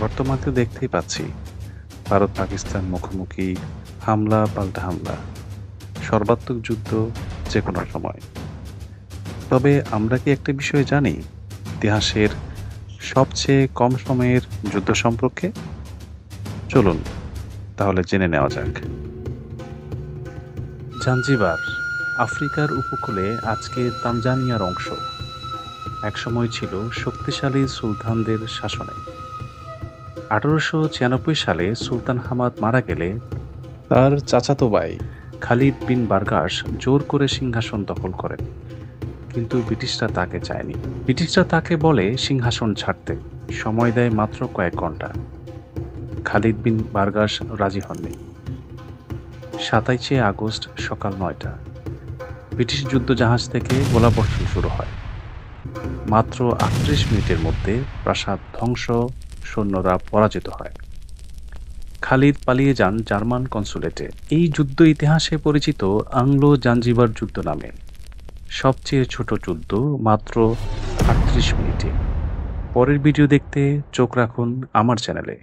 বর্তমানে তো দেখতেই পাচ্ছি ভারত পাকিস্তান মুখোমুখি, হামলা পাল্টা হামলা, সর্বাত্মক যুদ্ধ যে কোনো সময়। তবে আমরা কি একটা বিষয় জানি ইতিহাসের সবচেয়ে কম সময়ের যুদ্ধ সম্পর্কে? চলুন তাহলে জেনে নেওয়া যাক। জাঞ্জিবার আফ্রিকার উপকূলে আজকে তানজানিয়ার অংশ একসময় ছিল শক্তিশালী সুলতানদের শাসনে। 1896 সালে সুলতান হামাদ মারা গেলে তার চাচাতো ভাই খালিদ বিন বারগাস জোর করে সিংহাসন দখল করেন, কিন্তু ব্রিটিশরা তাকে চায়নি। ব্রিটিশরা তাকে বলে সিংহাসন ছাড়তে, সময় দেয় মাত্র কয়েক ঘন্টা। খালিদ বিন বারগাস রাজি হননি। 27 আগস্ট সকাল 9টা ব্রিটিশ যুদ্ধজাহাজ থেকে গোলাবর্ষণ শুরু হয়। মাত্র 38 মিনিটের মধ্যে প্রাসাদ ধ্বংস, সৈন্যরা পরাজিত হয়। খালিদ পালিয়ে যান জার্মান কনসুলেটে। এই যুদ্ধ ইতিহাসে পরিচিত আংলো জাঞ্জিবার যুদ্ধ নামে। সবচেয়ে ছোট যুদ্ধ, মাত্র 38 মিনিটে। পরের ভিডিও দেখতে চোখ রাখুন আমার চ্যানেলে।